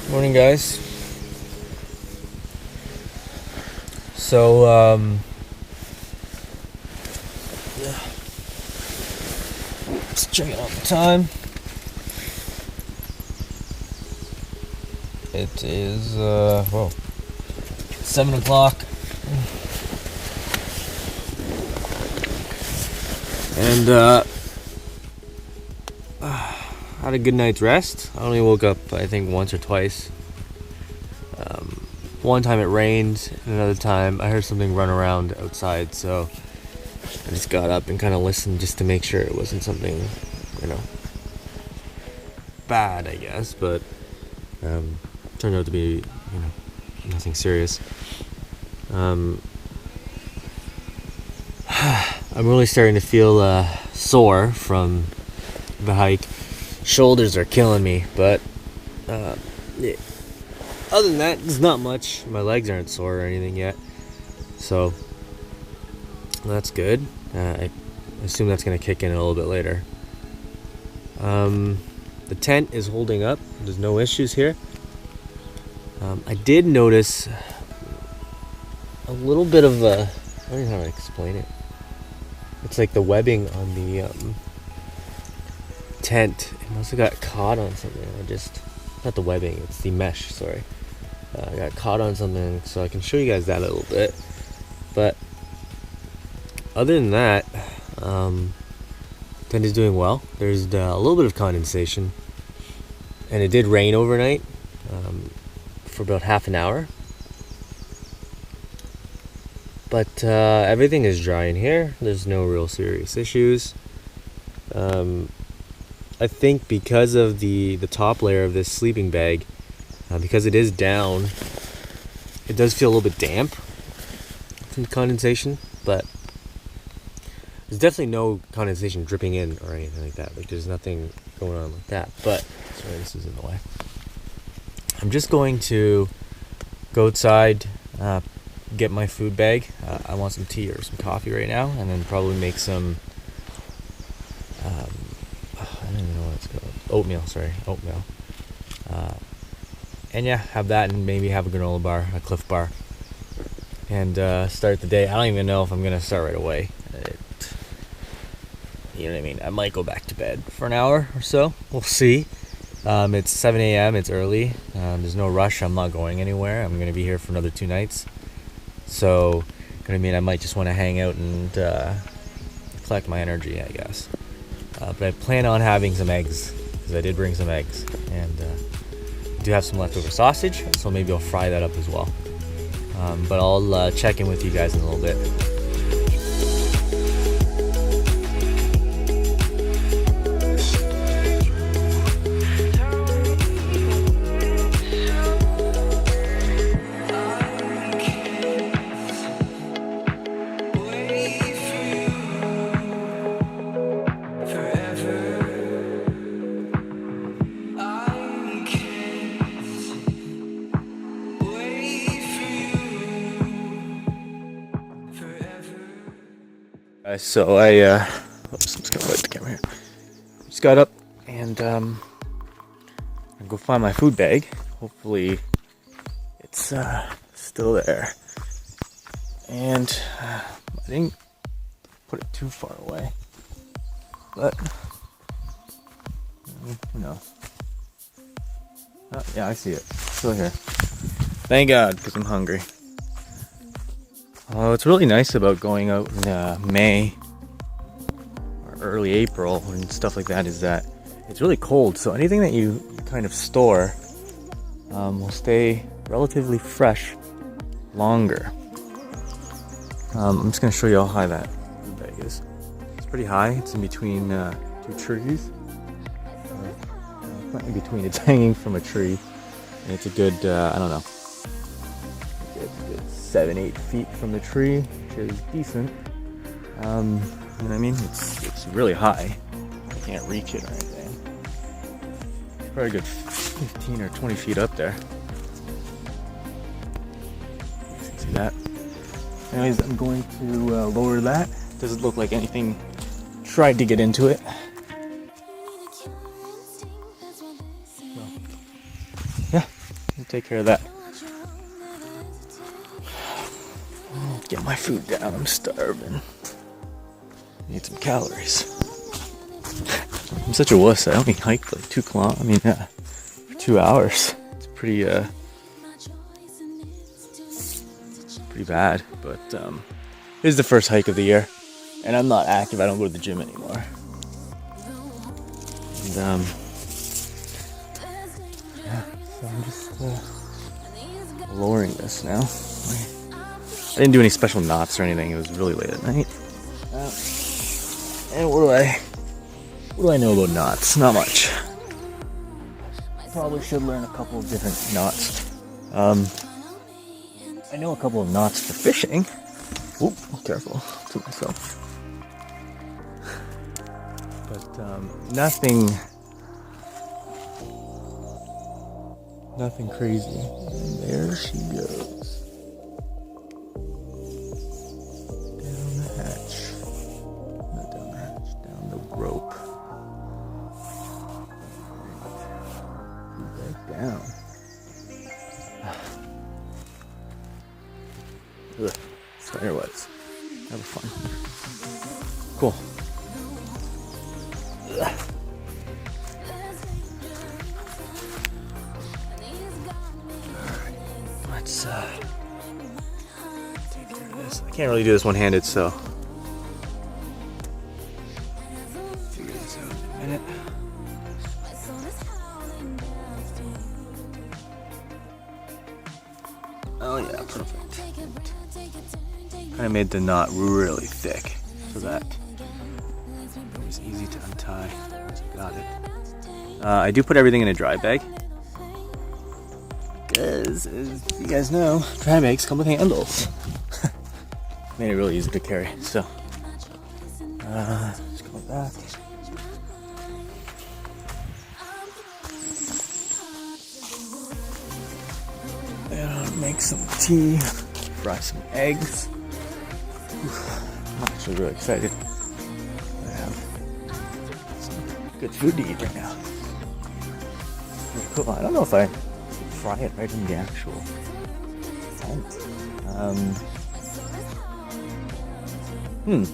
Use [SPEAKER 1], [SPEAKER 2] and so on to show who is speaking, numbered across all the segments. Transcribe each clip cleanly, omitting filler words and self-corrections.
[SPEAKER 1] Morning, guys. So, just checking out the time. It is, 7 o'clock. And, had a good night's rest. I only woke up, I think, once or twice. One time it rained, and another time I heard something run around outside, so I just got up and kind of listened just to make sure it wasn't something, bad, I guess, but turned out to be, nothing serious. I'm really starting to feel sore from the hike. Shoulders are killing me, but yeah. Other than that, there's not much. My legs aren't sore or anything yet, so that's good. I assume that's going to kick in a little bit later. The tent is holding up. There's no issues here. I did notice a little bit of I don't know how to explain it. It's like the webbing on the tent. It must have got caught on something. Not the webbing, it's the mesh, sorry. I got caught on something, so I can show you guys that a little bit. But other than that, tent is doing well. There's a little bit of condensation, and it did rain overnight for about half an hour. But everything is dry in here. There's no real serious issues. I think because of the top layer of this sleeping bag, because it is down, it does feel a little bit damp from the condensation, but there's definitely no condensation dripping in or anything like that. Like, there's nothing going on like that. But sorry, this is in the way. I'm just going to go outside, get my food bag. I want some tea or some coffee right now, and then probably make some I don't even know what it's called. Oatmeal. And yeah, have that, and maybe have a granola bar, a Cliff Bar, and start the day. I don't even know if I'm gonna start right away. You know what I mean? I might go back to bed for an hour or so. We'll see. It's 7 a.m. It's early. There's no rush. I'm not going anywhere. I'm gonna be here for another 2 nights. So, I might just want to hang out and collect my energy, I guess. But I plan on having some eggs, because I did bring some eggs, and I do have some leftover sausage, so maybe I'll fry that up as well. But I'll check in with you guys in a little bit. So I just gonna light the camera here. Just got up and I'll go find my food bag. Hopefully it's still there. And I didn't put it too far away, but who knows? Oh, yeah, I see it. Still here. Thank God, because I'm hungry. What's really nice about going out in May or early April and stuff like that is that it's really cold, so anything that you kind of store will stay relatively fresh longer. I'm just going to show you how high that food bag is. It's pretty high. It's in between 2 trees. Not in between, it's hanging from a tree, and it's a good, I don't know, 7-8 feet from the tree, which is decent. You know what I mean? It's really high. I can't reach it or anything. It's probably a good 15 or 20 feet up there. You can see that. Anyways, I'm going to lower that. Doesn't look like anything tried to get into it. So, yeah, take care of that. Get my food down. I'm starving. Need some calories. I'm such a wuss. I only hiked like 2 kilometers. I mean, for 2 hours. It's pretty bad. But this is the first hike of the year, and I'm not active. I don't go to the gym anymore. And yeah, so I'm just lowering this now. I didn't do any special knots or anything. It was really late at night. And what do I know about knots? Not much. Probably should learn a couple of different knots. I know a couple of knots for fishing. Oop, careful to myself. But nothing crazy. And there she goes. Down the hatch. Not down the hatch, down the rope. Back down. Ugh, spider webs. Have fun. Cool. Ugh. Let's take care of this. I can't really do this one-handed, so figure this out in a minute. Oh yeah, perfect. Kind of made the knot really thick so that it was easy to untie once I got it. I do put everything in a dry bag. Because, as you guys know, dry bags come with handles. Made it really easy to carry, so just go back. And I'll make some tea, fry some eggs. I'm actually really excited. I have some good food to eat right now. Cool. I don't know if I fry it right in the actual tent. You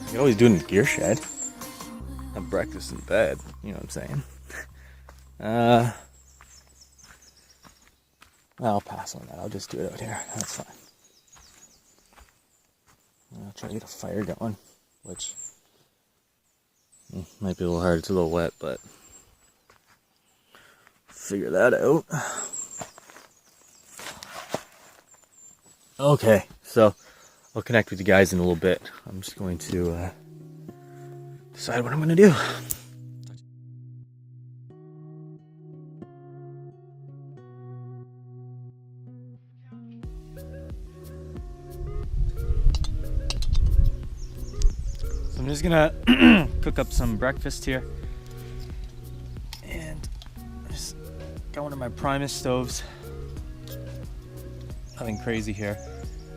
[SPEAKER 1] can always do it in the gear shed. Have breakfast in bed. You know what I'm saying? I'll pass on that. I'll just do it out here. That's fine. I'll try to get a fire going, which might be a little hard. It's a little wet, but figure that out. Okay, so I'll connect with you guys in a little bit. I'm just going to decide what I'm going to do. So I'm just going to cook up some breakfast here. And just got one of my Primus stoves. Nothing crazy here.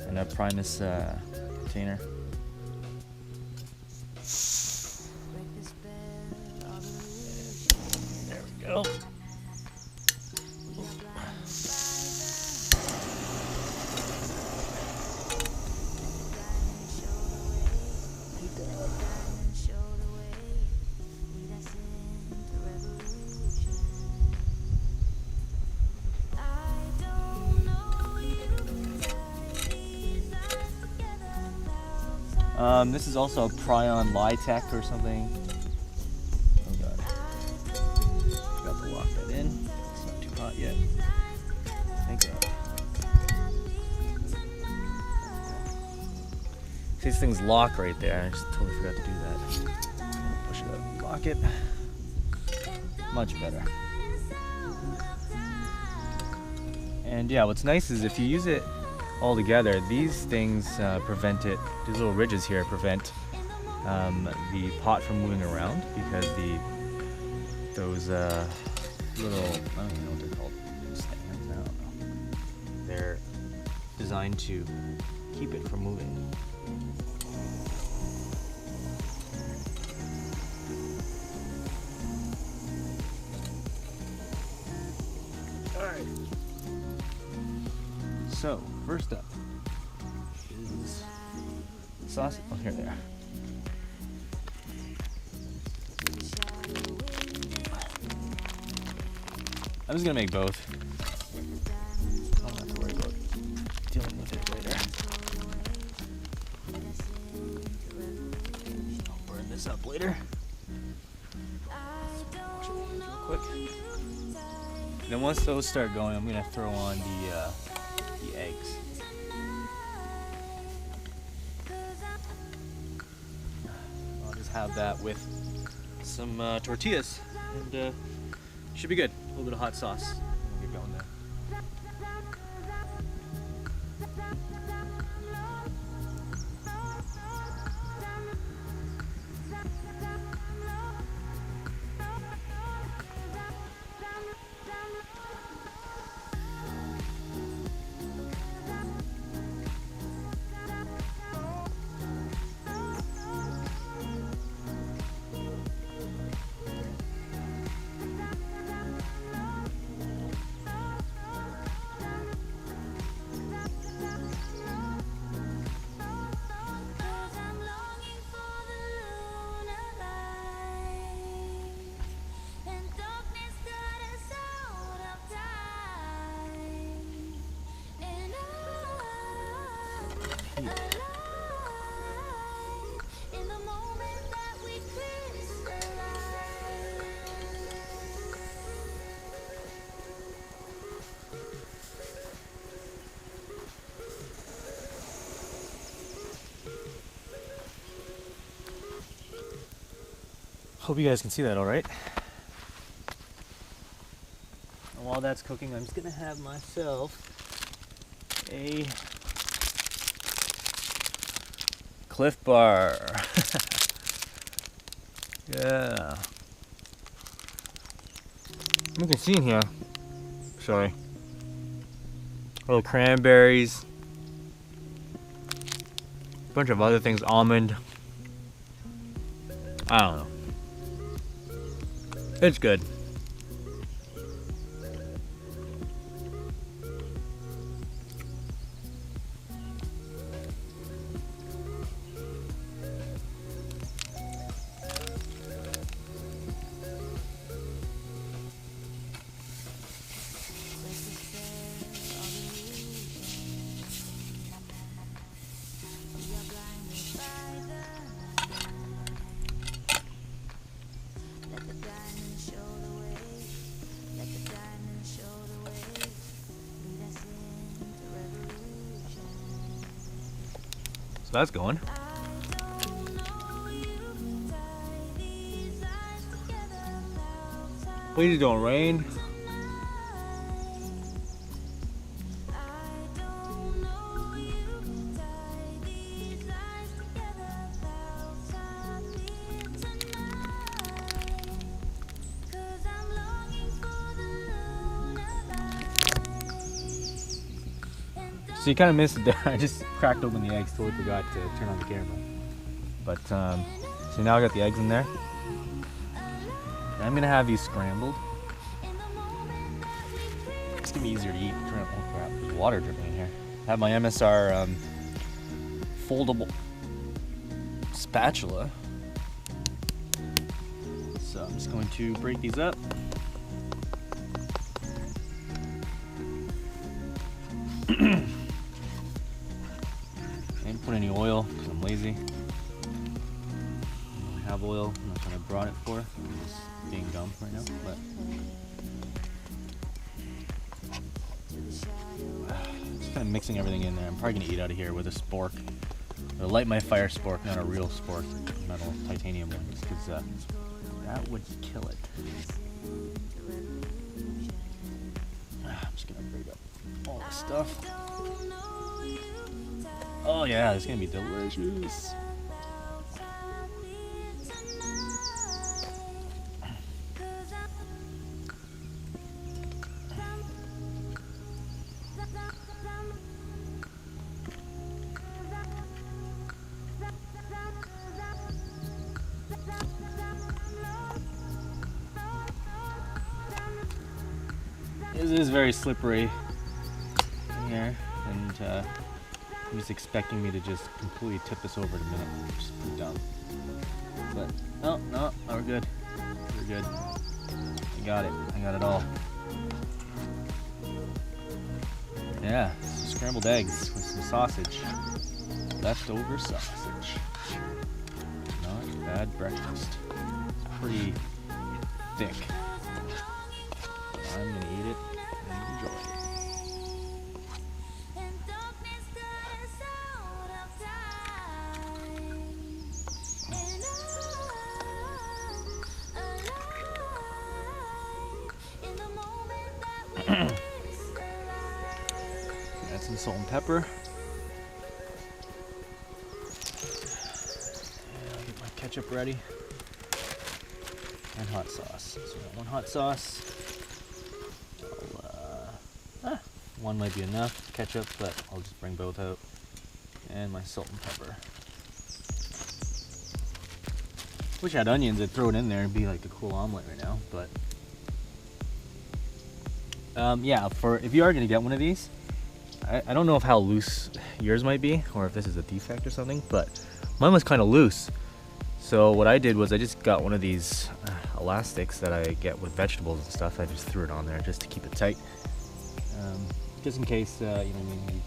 [SPEAKER 1] And a Primus container. There we go. This is also a Prion Litec or something. Oh god. Forgot to lock that in. It's not too hot yet. Thank god. These things lock right there. I just totally forgot to do that. Push it up, lock it. Much better. And yeah, what's nice is if you use it all together, these things prevent it, these little ridges here prevent the pot from moving around, because those little, I don't even know what they're called, stands, I don't know. They're designed to keep it from moving. Alright.
[SPEAKER 2] So, first up is sausage. Oh, here they are. I'm just gonna make both. I don't have to worry about dealing with it later. I'll burn this up later. Wash my hands real quick. And then once those start going, I'm gonna throw on the eggs. I'll just have that with some tortillas, and should be good. A little bit of hot sauce. We'll get going there. Hope you guys can see that all right. And while that's cooking, I'm just gonna have myself a Cliff Bar. Yeah. You can see in here. Sorry. Little cranberries. A bunch of other things. Almond. I don't know. It's good. So that's going. Please don't rain. So you kind of missed it there. I just cracked open the eggs, totally forgot to turn on the camera. But, so now I got the eggs in there. And I'm gonna have these scrambled. It's gonna be easier to eat. Oh crap, there's water dripping in here. I have my MSR foldable spatula. So I'm just going to break these up. Put any oil because I'm lazy. I don't have oil. I'm not what I brought it for. I'm just being dumb right now. But just kind of mixing everything in there. I'm probably gonna eat out of here with a spork. Or light my fire spork, not a real spork, metal titanium one, because that would kill it. I'm just gonna break up all this stuff. Oh yeah, it's gonna be delicious. This is very slippery in here, and and I'm just expecting me to just completely tip this over in a minute. Just put it down. But no, we're good. We're good. I got it. I got it all. Yeah, some scrambled eggs with some sausage. Leftover sausage. Not a bad breakfast. It's pretty thick. I'm gonna eat it and enjoy it. Add some salt and pepper. And I'll get my ketchup ready. And hot sauce. So I got one hot sauce. One might be enough ketchup, but I'll just bring both out. And my salt and pepper. Wish I had onions, I'd throw it in there and be like a cool omelet right now, but yeah, for if you are gonna get one of these, I don't know if how loose yours might be or if this is a defect or something, but mine was kind of loose. So what I did was I just got one of these elastics that I get with vegetables and stuff. I just threw it on there just to keep it tight, just in case you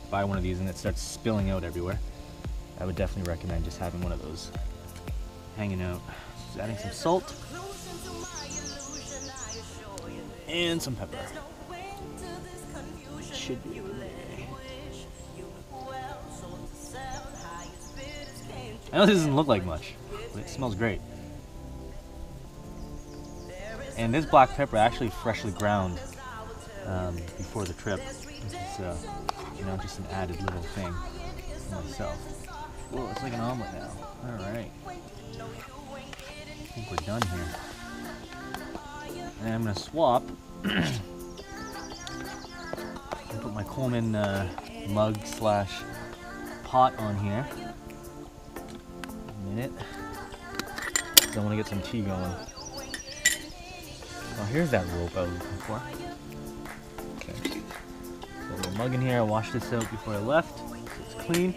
[SPEAKER 2] buy one of these and it starts spilling out everywhere. I would definitely recommend just having one of those hanging out. Just adding some salt and some pepper. Should be okay. I know this doesn't look like much, but it smells great. And this black pepper I actually freshly ground before the trip. This is, just an added little thing for myself. Whoa, it's like an omelet now. All right. I think we're done here. And I'm gonna swap. Put my Coleman mug / pot on here. A minute. I want to get some tea going. Oh, here's that rope I was looking for. Okay. Got a little mug in here. I washed this out before I left, so it's clean.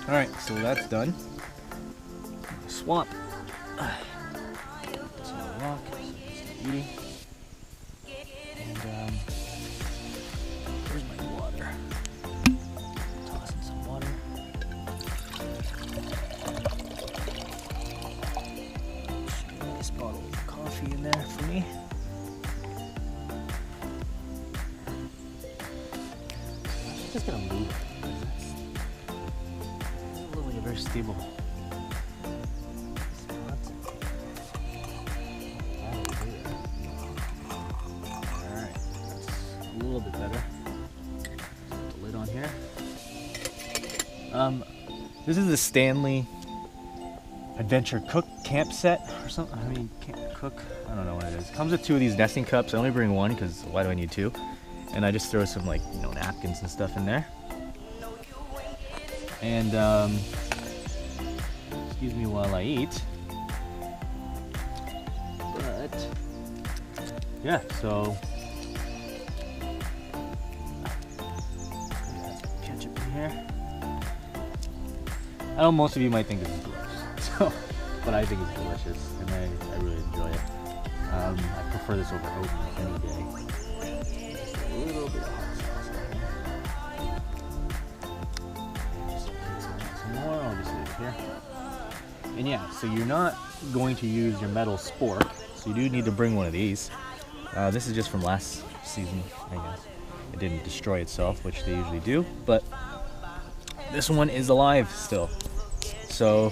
[SPEAKER 2] All right, so that's done. Swap. Some rock. Eating. And where's my water? Toss in some water. Nice bottle of coffee in there for me. I'm just gonna move. It looks like a very stable. A little bit better. Put the lid on here. This is the Stanley Adventure Cook Camp Set or something. I mean, cook. I don't know what it is. It comes with 2 of these nesting cups. I only bring 1 because why do I need 2? And I just throw some napkins and stuff in there. And excuse me while I eat. But yeah, so. Here. I know most of you might think this is gross, but I think it's delicious, and I really enjoy it. I prefer this over oatmeal any day. Just a little bit of hot sauce in here. Just in case I want some more, I'll just leave it here. And yeah, so you're not going to use your metal spork, so you do need to bring one of these. This is just from last season, I guess. It didn't destroy itself, which they usually do, but this one is alive still. So,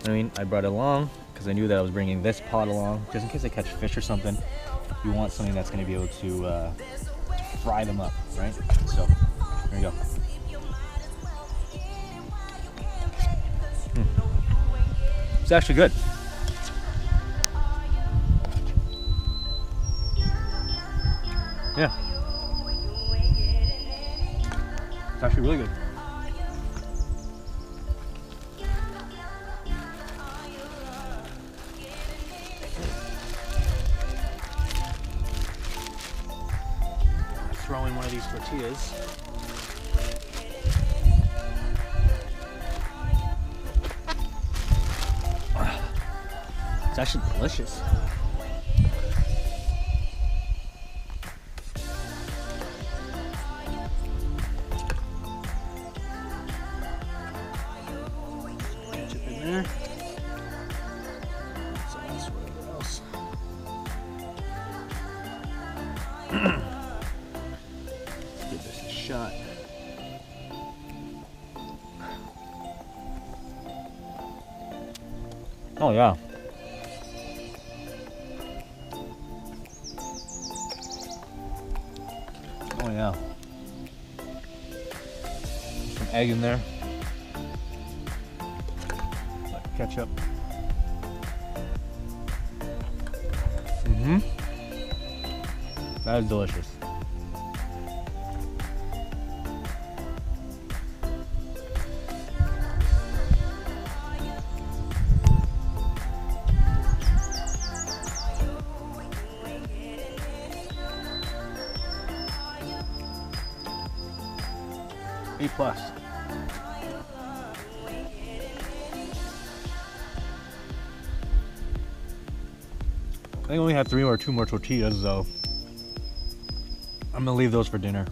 [SPEAKER 2] I brought it along because I knew that I was bringing this pot along, just in case I catch fish or something. You want something that's going to be able to fry them up, right? So, there you go. It's actually good. Yeah. It's actually really good. Throw in one of these tortillas. It's actually delicious. Ketchup in there. Sauce, whatever else. Give this a shot. Oh yeah. Oh yeah. Some egg in there. Ketchup. Mm-hmm. That is delicious. A+. I only had 3 or 2 more tortillas, though. I'm gonna leave those for dinner.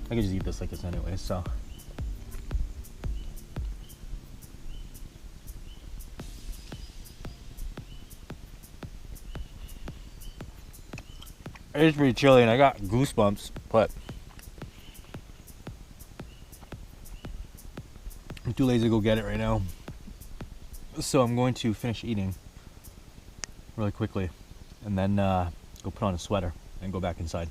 [SPEAKER 2] I could just eat this like this anyway, so. It is pretty chilly and I got goosebumps, but I'm too lazy to go get it right now. So I'm going to finish eating really quickly and then go put on a sweater and go back inside.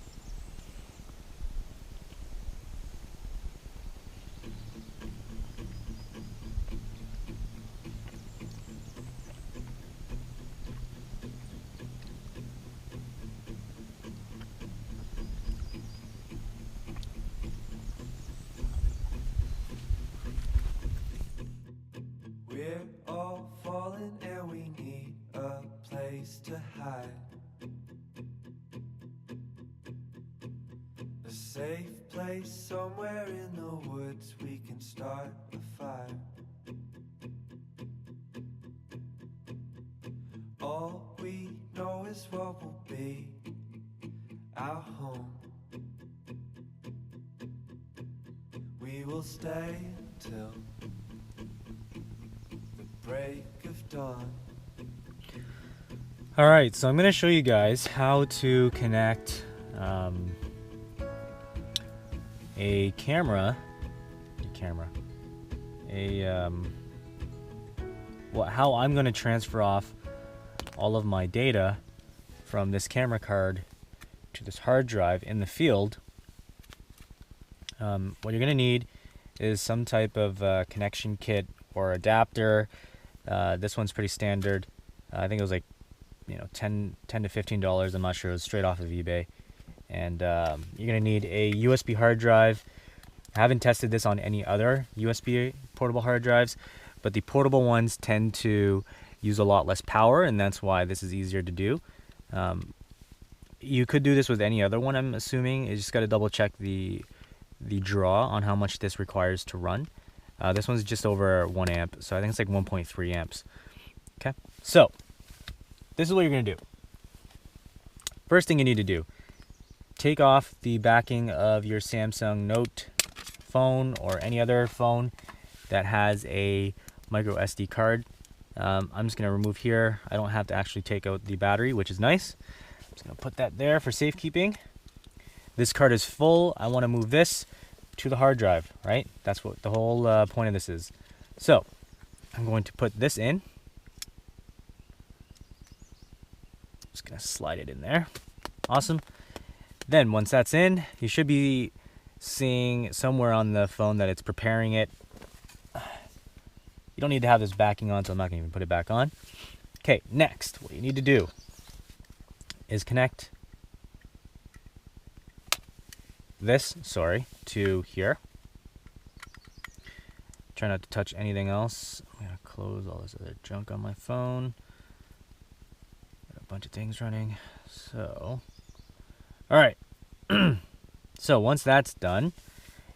[SPEAKER 3] We're all falling and we need a place to hide. A safe place somewhere in the woods we can start a fire. All we know is what will be our home. We will stay till break of dawn.
[SPEAKER 2] All right, so I'm going to show you guys how to connect a camera, how I'm going to transfer off all of my data from this camera card to this hard drive in the field. What you're going to need is some type of connection kit or adapter. This one's pretty standard. I think it was like, $10 to $15. I'm not sure. It was straight off of eBay. And you're gonna need a USB hard drive. I haven't tested this on any other USB portable hard drives, but the portable ones tend to use a lot less power, and that's why this is easier to do. You could do this with any other one, I'm assuming. You just got to double check the draw on how much this requires to run. This one's just over 1 amp, so I think it's like 1.3 amps. Okay, so this is what you're going to do. First thing you need to do, take off the backing of your Samsung Note phone or any other phone that has a micro SD card. I'm just going to remove here. I don't have to actually take out the battery, which is nice. I'm just going to put that there for safekeeping. This card is full. I want to move this to the hard drive, right? That's what the whole point of this is. So I'm going to put this in. Just gonna slide it in there. Awesome. Then once that's in, you should be seeing somewhere on the phone that it's preparing it. You don't need to have this backing on, so I'm not gonna even put it back on. Okay, next, what you need to do is connect this, to here. Try not to touch anything else. I'm gonna close all this other junk on my phone. Got a bunch of things running. So, all right. So once that's done,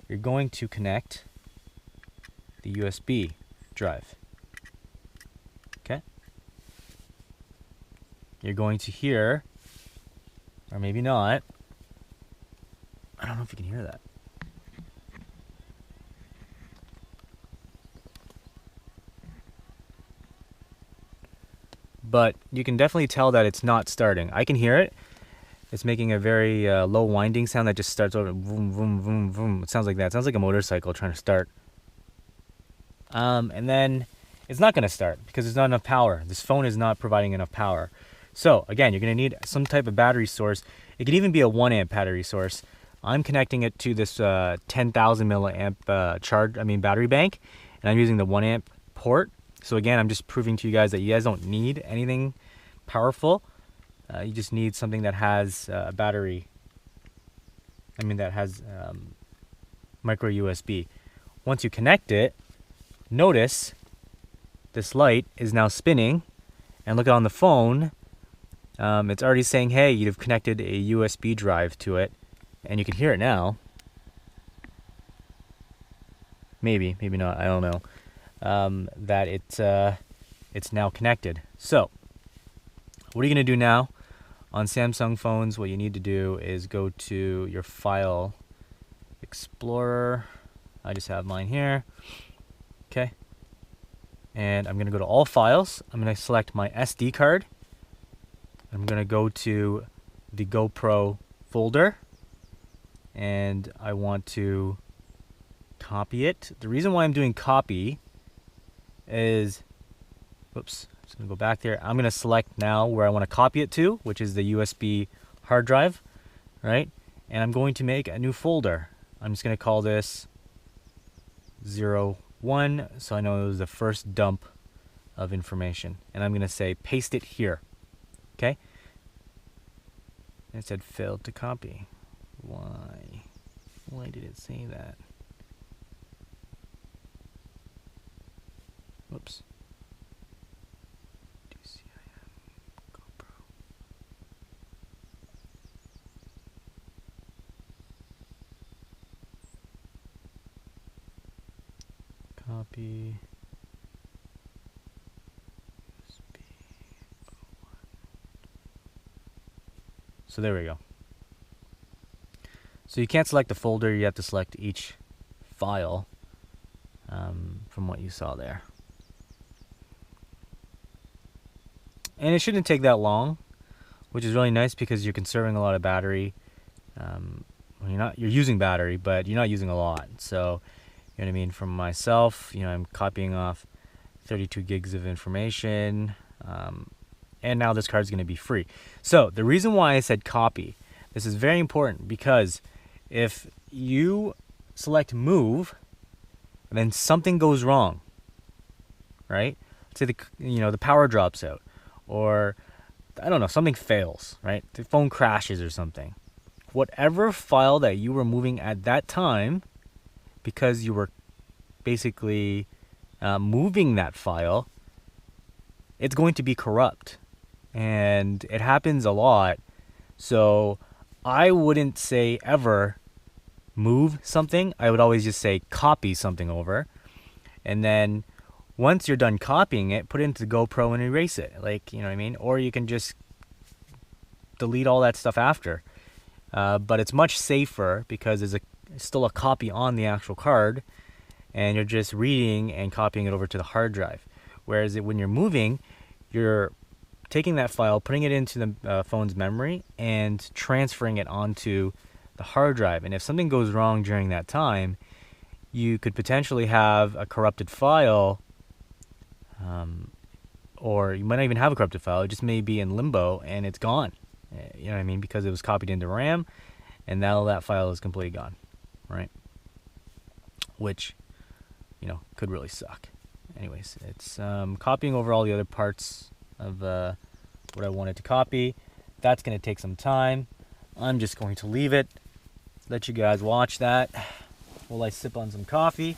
[SPEAKER 2] you're going to connect the USB drive. Okay. you're going to hear, or maybe not, I don't know if you can hear that. But you can definitely tell that it's not starting. I can hear it. It's making a very low winding sound that just starts over. Vroom, vroom, vroom, vroom. It sounds like that. It sounds like a motorcycle trying to start. And then it's not going to start because there's not enough power. This phone is not providing enough power. So again, you're going to need some type of battery source. It could even be a 1 amp battery source. I'm connecting it to this 10,000 milliamp battery bank, and I'm using the 1 amp port. So again, I'm just proving to you guys that you guys don't need anything powerful. You just need something that has a battery. That has micro USB. Once you connect it, notice this light is now spinning, and look on the phone. It's already saying, hey, you've connected a USB drive to it, and you can hear it now. Maybe not, I don't know. That it's now connected. So what are you going to do now? On Samsung phones, what you need to do is go to your file explorer. I just have mine here. Okay. And I'm going to go to all files. I'm going to select my SD card. I'm going to go to the GoPro folder, and I want to copy it. The reason why I'm doing copy is, whoops, I'm just going to go back there. I'm going to select now where I want to copy it to, which is the USB hard drive, right? And I'm going to make a new folder. I'm just going to call this 01, so I know it was the first dump of information. And I'm going to say paste it here. Okay? And it said failed to copy. Why? Why did it say that? Whoops. DCIM GoPro. Copy. USB 01. So there we go. So you can't select the folder, you have to select each file from what you saw there. And it shouldn't take that long, which is really nice because you're conserving a lot of battery. You're using battery, but you're not using a lot. So, you know what I mean? From myself, I'm copying off 32 gigs of information, and now this card's going to be free. So the reason why I said copy, this is very important, because if you select move, then something goes wrong, right? Let's say the power drops out, or I don't know, something fails, right? The phone crashes or something. Whatever file that you were moving at that time, because you were basically moving that file, it's going to be corrupt. And it happens a lot. So I wouldn't say ever move something. I would always just say copy something over. And then once you're done copying it, put it into the GoPro and erase it. You know what I mean? Or you can just delete all that stuff after. But it's much safer because there's still a copy on the actual card, and you're just reading and copying it over to the hard drive. Whereas when you're moving, you're taking that file, putting it into the phone's memory, and transferring it onto the hard drive. And if something goes wrong during that time, you could potentially have a corrupted file, or you might not even have a corrupted file. It just may be in limbo and it's gone. You know what I mean? Because it was copied into RAM, and now that file is completely gone, right? Which, could really suck. Anyways, it's copying over all the other parts of what I wanted to copy. That's going to take some time. I'm just going to leave it, let you guys watch that while I sip on some coffee.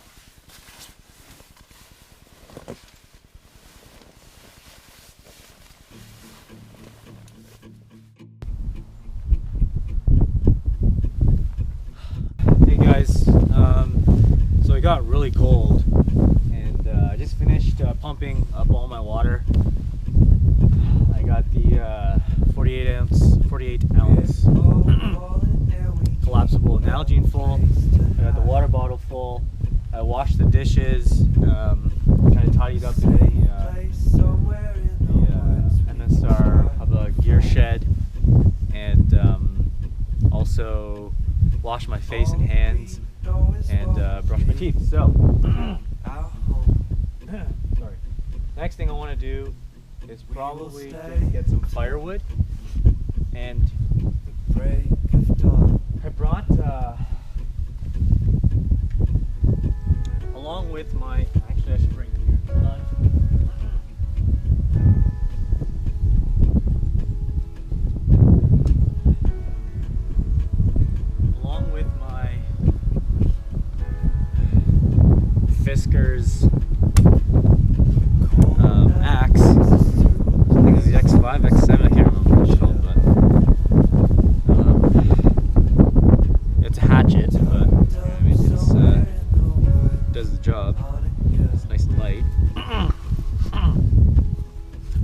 [SPEAKER 2] Hey guys, so it got really cold, and I just finished pumping up all my water. I got the Nalgene full. I got the water bottle full. I washed the dishes. Kind of tidied up in the MSR of the gear shed, and also washed my face and hands and brushed my teeth. So, sorry. Next thing I want to do is probably just get some firewood, and I brought along with my, actually I should bring it here, hold on. Along with my Fisker's axe, I think it's the X5, X7, I can't remember what it's called, but it's a hatchet, but I mean, it's does the job. It's nice and light.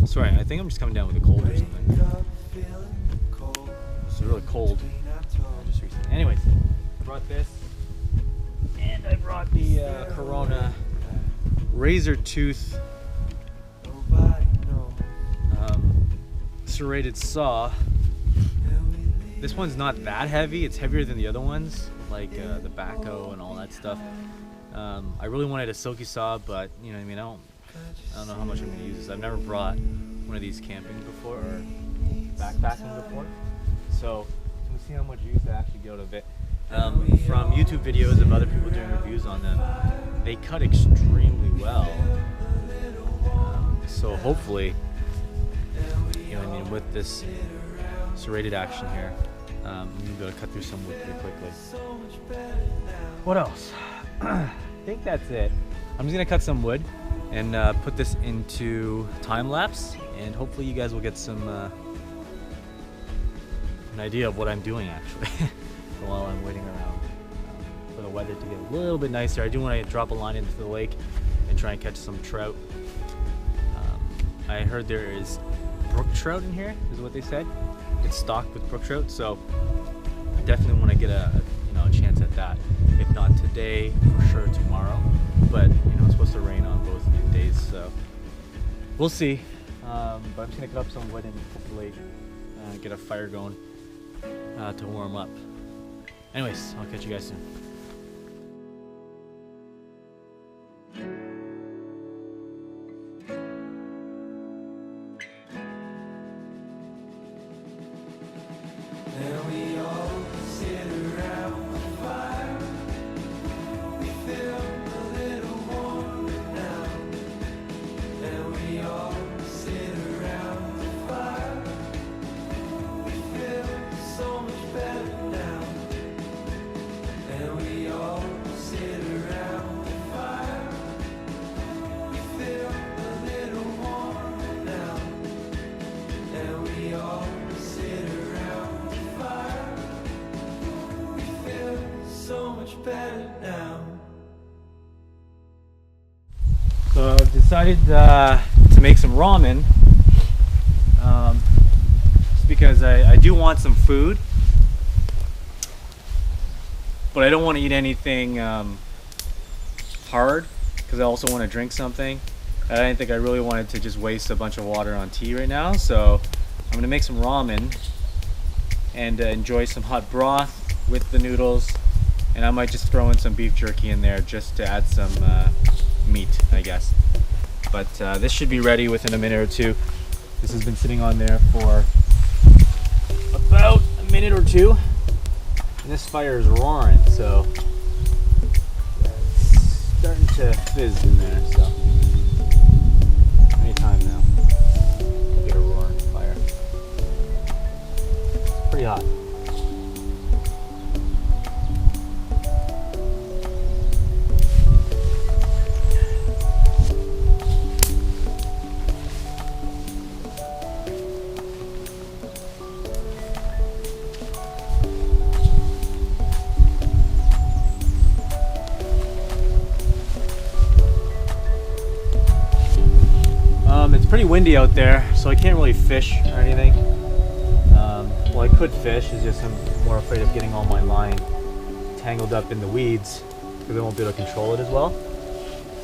[SPEAKER 2] Sorry, I think I'm just coming down with a cold or something. It's really cold. Just recently. Anyways, I brought this, and I brought the Corona razor tooth serrated saw. This one's not that heavy. It's heavier than the other ones, like the backhoe and all that stuff. I really wanted a silky saw, but you know what I mean, I don't know how much I'm going to use this. I've never brought one of these camping before or backpacking before, so we'll see how much use I actually get out of it. From YouTube videos of other people doing reviews on them, they cut extremely well. So hopefully, you know what I mean, with this serrated action here, I'm going to be able to cut through some wood pretty quickly. What else? I think that's it. I'm just gonna cut some wood and put this into time lapse, and hopefully you guys will get some an idea of what I'm doing actually while I'm waiting around for the weather to get a little bit nicer. I do want to drop a line into the lake and try and catch some trout. I heard there is brook trout in here, is what they said. It's stocked with brook trout, so I definitely want to get a chance at that. If not today, for sure tomorrow. But it's supposed to rain on both days, so we'll see. But I'm just gonna cut up some wood and hopefully get a fire going to warm up. Anyways, I'll catch you guys soon. So I've decided to make some ramen, just because I do want some food, but I don't want to eat anything hard, because I also want to drink something. I didn't think I really wanted to just waste a bunch of water on tea right now, so I'm going to make some ramen and enjoy some hot broth with the noodles, and I might just throw in some beef jerky in there just to add some meat, I guess. But this should be ready within a minute or two. This has been sitting on there for about a minute or two, and this fire is roaring, so it's starting to fizz in there. So anytime now, we'll get a roaring fire. It's pretty hot. It's pretty windy out there, so I can't really fish or anything. Well, I could fish, it's just I'm more afraid of getting all my line tangled up in the weeds because I won't be able to control it as well.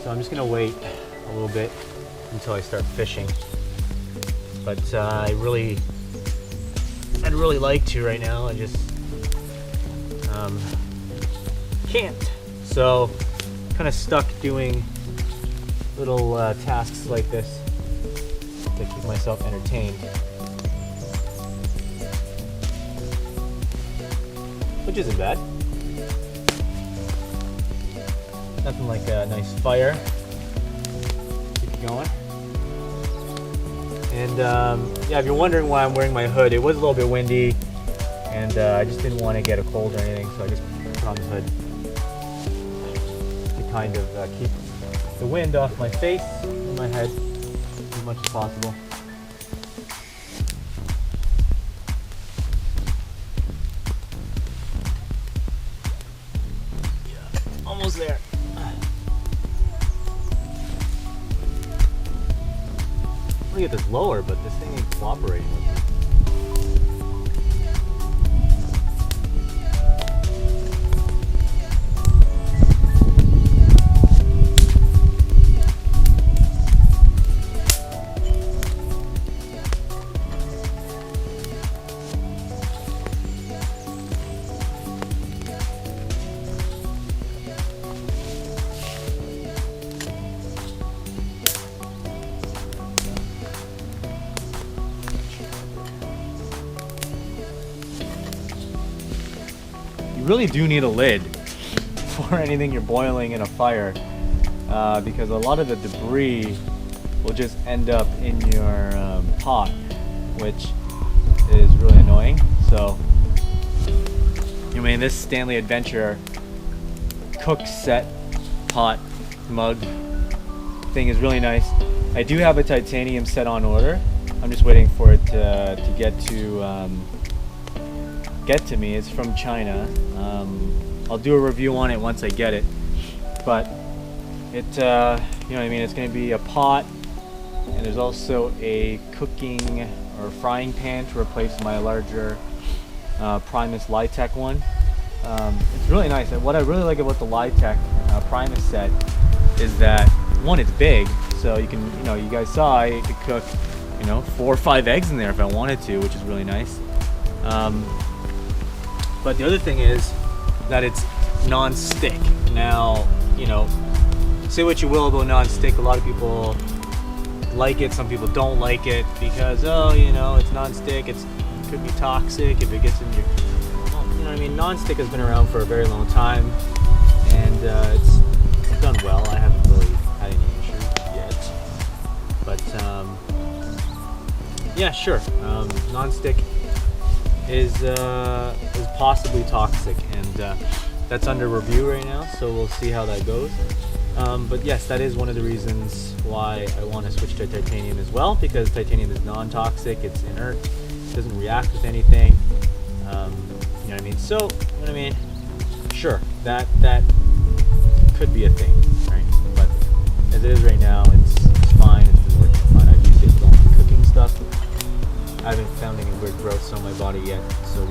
[SPEAKER 2] So I'm just gonna wait a little bit until I start fishing. But I'd really like to right now. I just can't. So kind of stuck doing little tasks like this to keep myself entertained, which isn't bad. Nothing like a nice fire. Keep it going. And yeah, if you're wondering why I'm wearing my hood, it was a little bit windy, and I just didn't want to get a cold or anything, so I just put on the hood to kind of keep the wind off my face and my head as much as possible. Yeah, almost there. I'm gonna get this lower, but this thing ain't cooperating with me. You really do need a lid for anything you're boiling in a fire, because a lot of the debris will just end up in your pot, which is really annoying. So, I mean, this Stanley Adventure cook set pot mug thing is really nice. I do have a titanium set on order. I'm just waiting for it to get to me. It's from China. I'll do a review on it once I get it, but it you know what I mean, it's going to be a pot, and there's also a cooking or frying pan to replace my larger Primus Litech one. It's really nice. What I really like about the Litech Primus set is that, one, it's big, so you can, you know, you guys saw I could cook, you know, 4 or 5 eggs in there if I wanted to, which is really nice. But the other thing is that it's non-stick. Now, you know, say what you will about non-stick, a lot of people like it, some people don't like it because, oh, you know, it's non-stick, it could be toxic if it gets in your, well, you know what I mean, non-stick has been around for a very long time, and it's done well. I haven't really had any issues yet, but yeah, sure, non-stick is possibly toxic, and that's under review right now, so we'll see how that goes. But yes, that is one of the reasons why I want to switch to titanium as well, because titanium is non-toxic, it's inert, it doesn't react with anything. You know what I mean? So, you know what I mean? Sure, that could be a thing, right? But as it is right now, it's fine. It's been working fine. I've used it for all my cooking stuff. I haven't found any weird growths on my body yet, so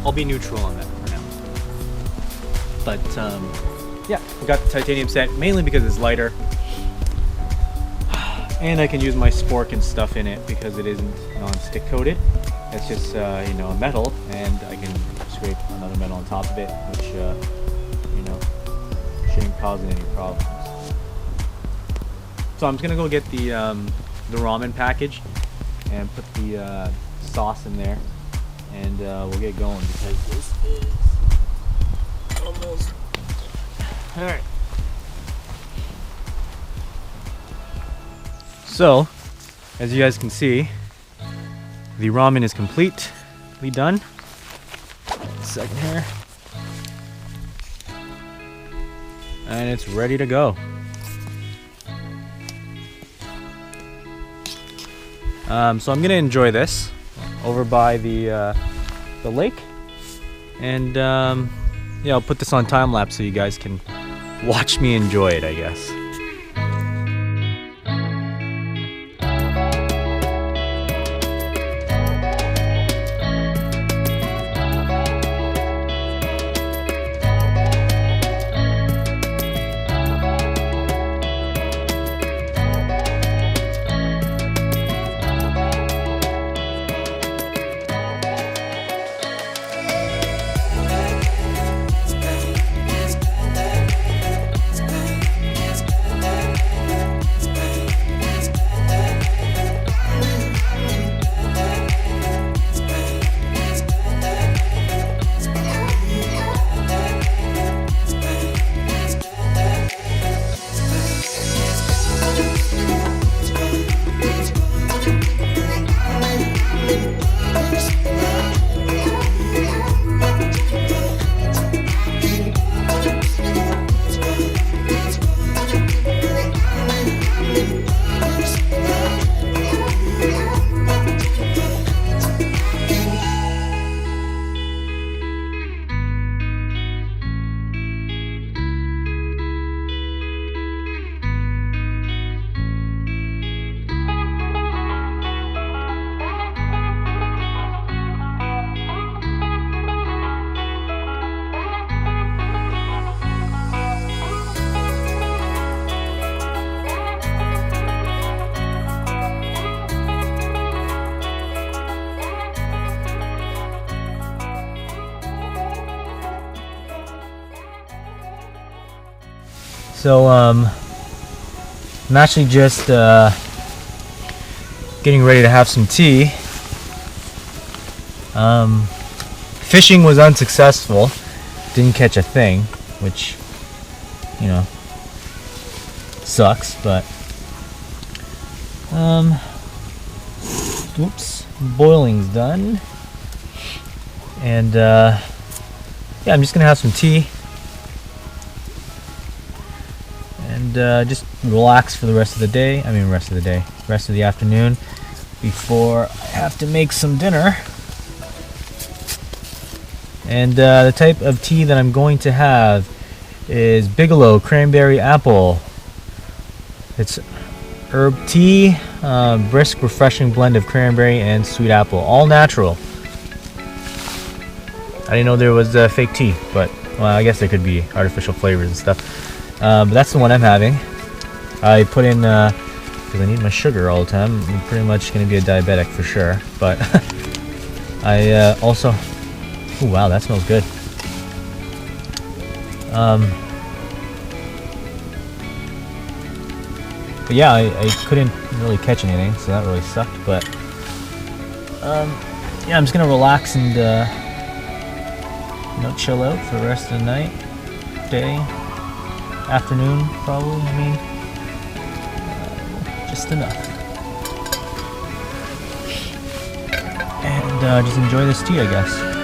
[SPEAKER 2] I'll be neutral on that for now. But yeah, I got the titanium set mainly because it's lighter, and I can use my spork and stuff in it because it isn't non-stick coated. It's just you know, a metal, and I can scrape another metal on top of it, which you know, shouldn't cause any problems. So I'm just gonna go get the ramen package and put the sauce in there, and we'll get going because this is almost all right. So, as you guys can see, the ramen is completely done. Second here, and it's ready to go. So I'm gonna enjoy this over by the lake, and yeah, I'll put this on time lapse so you guys can watch me enjoy it, I guess. So I'm actually just getting ready to have some tea. Fishing was unsuccessful. Didn't catch a thing, which, you know, sucks, but oops, boiling's done. And yeah, I'm just gonna have some tea and just relax for the rest of the day. I mean, rest of the afternoon before I have to make some dinner. And the type of tea that I'm going to have is Bigelow Cranberry Apple. It's herb tea, brisk, refreshing blend of cranberry and sweet apple, all natural. I didn't know there was fake tea, but well, I guess there could be artificial flavors and stuff. But that's the one I'm having. I put in, because I need my sugar all the time. I'm pretty much going to be a diabetic for sure. But I also... Oh wow, that smells good. But yeah, I couldn't really catch anything, so that really sucked. But yeah, I'm just gonna relax and you know, chill out for the rest of the night, day, afternoon, probably. I mean, just enough, and just enjoy this tea, I guess.